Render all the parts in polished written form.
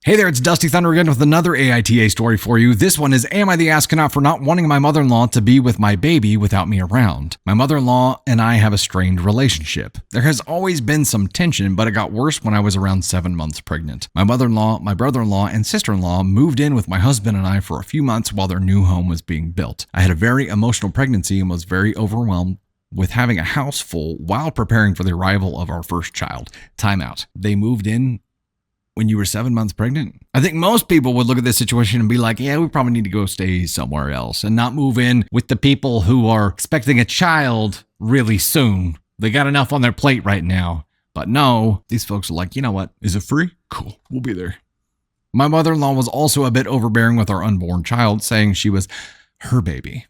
Hey there, it's Dusty Thunder again with another AITA story for you. This one is, am I the astronaut for not wanting my mother-in-law to be with my baby without me around? My mother-in-law and I have a strained relationship. There has always been some tension, but it got worse when I was around 7 months pregnant. My mother-in-law, my brother-in-law, and sister-in-law moved in with my husband and I for a few months while their new home was being built. I had a very emotional pregnancy and was very overwhelmed with having a house full while preparing for the arrival of our first child. Time out. They moved in when you were 7 months pregnant? I think most people would look at this situation and be like, yeah, we probably need to go stay somewhere else and not move in with the people who are expecting a child really soon. They got enough on their plate right now. But no, these folks are like, you know what? Is it free? Cool. We'll be there. My mother-in-law was also a bit overbearing with our unborn child, saying she was her baby,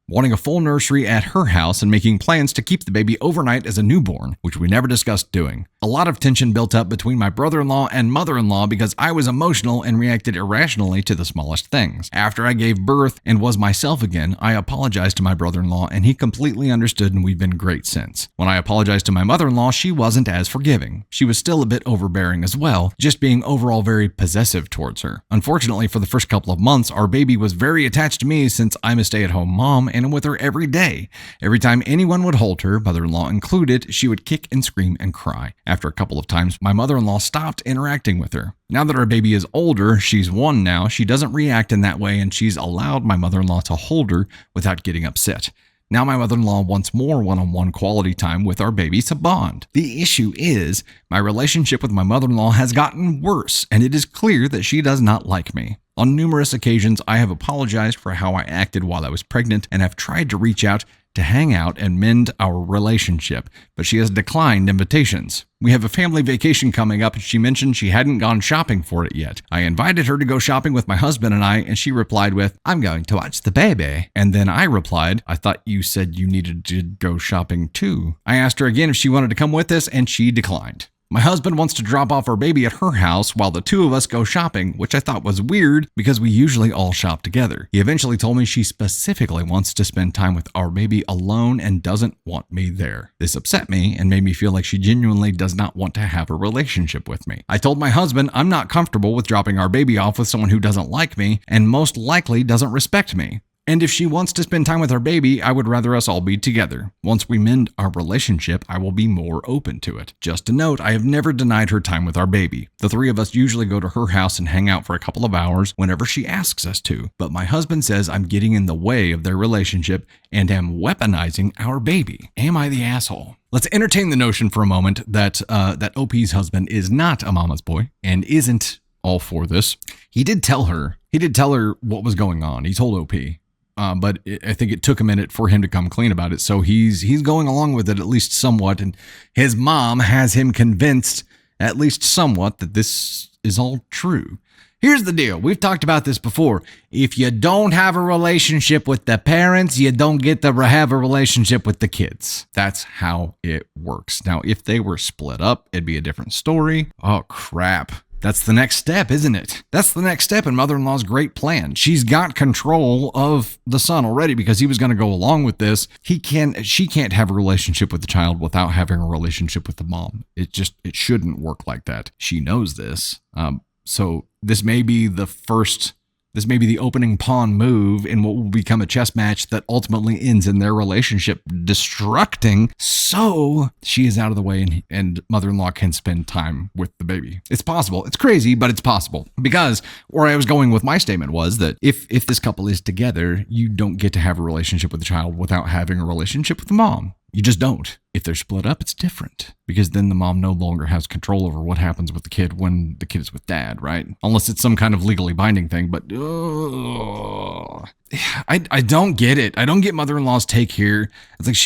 wanting a full nursery at her house and making plans to keep the baby overnight as a newborn, which we never discussed doing. A lot of tension built up between my brother-in-law and mother-in-law because I was emotional and reacted irrationally to the smallest things. After I gave birth and was myself again, I apologized to my brother-in-law and he completely understood, and we've been great since. When I apologized to my mother-in-law, she wasn't as forgiving. She was still a bit overbearing as well, just being overall very possessive towards her. Unfortunately, for the first couple of months, our baby was very attached to me since I'm a stay-at-home mom and with her every day. Every time anyone would hold her, mother-in-law included, she would kick and scream and cry. After a couple of times, my mother-in-law stopped interacting with her. Now that our baby is older, she's 1 now, she doesn't react in that way and she's allowed my mother-in-law to hold her without getting upset. Now my mother-in-law wants more one-on-one quality time with our baby to bond. The issue is, my relationship with my mother-in-law has gotten worse, and it is clear that she does not like me. On numerous occasions, I have apologized for how I acted while I was pregnant and have tried to reach out to hang out and mend our relationship, but she has declined invitations. We have a family vacation coming up and she mentioned she hadn't gone shopping for it yet. I invited her to go shopping with my husband and I, and she replied with, "I'm going to watch the baby." And then I replied, "I thought you said you needed to go shopping too." I asked her again if she wanted to come with us and she declined. My husband wants to drop off our baby at her house while the two of us go shopping, which I thought was weird because we usually all shop together. He eventually told me she specifically wants to spend time with our baby alone and doesn't want me there. This upset me and made me feel like she genuinely does not want to have a relationship with me. I told my husband I'm not comfortable with dropping our baby off with someone who doesn't like me and most likely doesn't respect me. And if she wants to spend time with our baby, I would rather us all be together. Once we mend our relationship, I will be more open to it. Just a note, I have never denied her time with our baby. The three of us usually go to her house and hang out for a couple of hours whenever she asks us to. But my husband says I'm getting in the way of their relationship and am weaponizing our baby. Am I the asshole? Let's entertain the notion for a moment that OP's husband is not a mama's boy and isn't all for this. He did tell her what was going on. He told OP. But I think it took a minute for him to come clean about it. So he's going along with it at least somewhat. And his mom has him convinced at least somewhat that this is all true. Here's the deal. We've talked about this before. If you don't have a relationship with the parents, you don't get to have a relationship with the kids. That's how it works. Now, if they were split up, it'd be a different story. Oh, crap. That's the next step, isn't it? That's the next step in mother-in-law's great plan. She's got control of the son already because he was going to go along with this. She can't have a relationship with the child without having a relationship with the mom. It shouldn't work like that. She knows this. So this may be the opening pawn move in what will become a chess match that ultimately ends in their relationship destructing. So she is out of the way and mother-in-law can spend time with the baby. It's possible. It's crazy, but it's possible. Because where I was going with my statement was that if this couple is together, you don't get to have a relationship with the child without having a relationship with the mom. You just don't. If they're split up, it's different because then the mom no longer has control over what happens with the kid when the kid is with dad, right? Unless it's some kind of legally binding thing, but I don't get it. I don't get mother-in-law's take here. It's like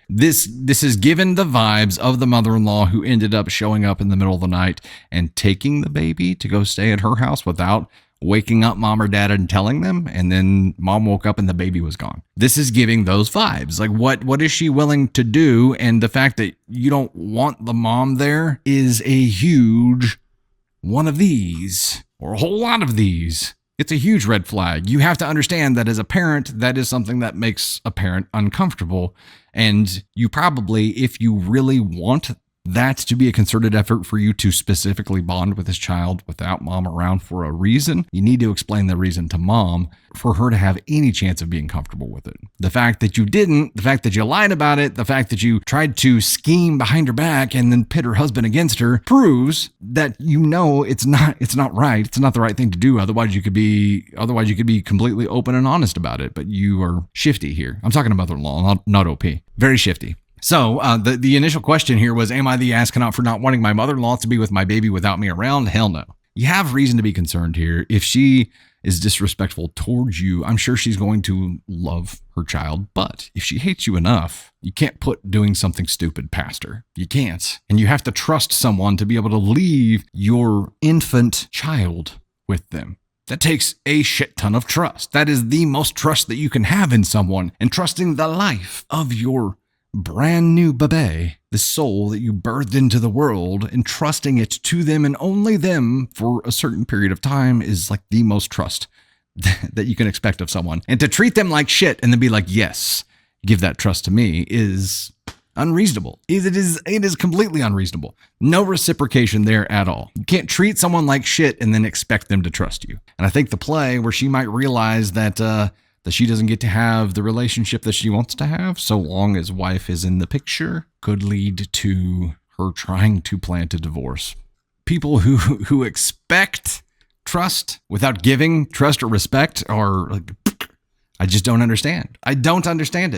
this is given the vibes of the mother-in-law who ended up showing up in the middle of the night and taking the baby to go stay at her house without waking up mom or dad and telling them, and then mom woke up and the baby was gone. This is giving those vibes. Like, what is she willing to do? And the fact that you don't want the mom there is a huge one of these, or a whole lot of these. It's a huge red flag. You have to understand that as a parent, that is something that makes a parent uncomfortable. And you probably, if you really want that to be a concerted effort for you to specifically bond with this child without mom around for a reason, you need to explain the reason to mom for her to have any chance of being comfortable with it. The fact that you didn't, the fact that you lied about it, the fact that you tried to scheme behind her back and then pit her husband against her proves that you know it's not right. It's not the right thing to do. Otherwise you could be completely open and honest about it. But you are shifty here. I'm talking to mother-in-law, not OP. Very shifty. So the initial question here was, am I the astronaut for not wanting my mother-in-law to be with my baby without me around? Hell no. You have reason to be concerned here. If she is disrespectful towards you, I'm sure she's going to love her child. But if she hates you enough, you can't put doing something stupid past her. You can't. And you have to trust someone to be able to leave your infant child with them. That takes a shit ton of trust. That is the most trust that you can have in someone, and trusting the life of your brand new baby, the soul that you birthed into the world, and trusting it to them and only them for a certain period of time is like the most trust that you can expect of someone. And to treat them like shit and then be like, yes, give that trust to me is unreasonable. It is completely unreasonable. No reciprocation there at all. You can't treat someone like shit and then expect them to trust you. And I think the play where she might realize that she doesn't get to have the relationship that she wants to have so long as wife is in the picture could lead to her trying to plant a divorce. People who expect trust without giving trust or respect are like, I just don't understand. I don't understand it.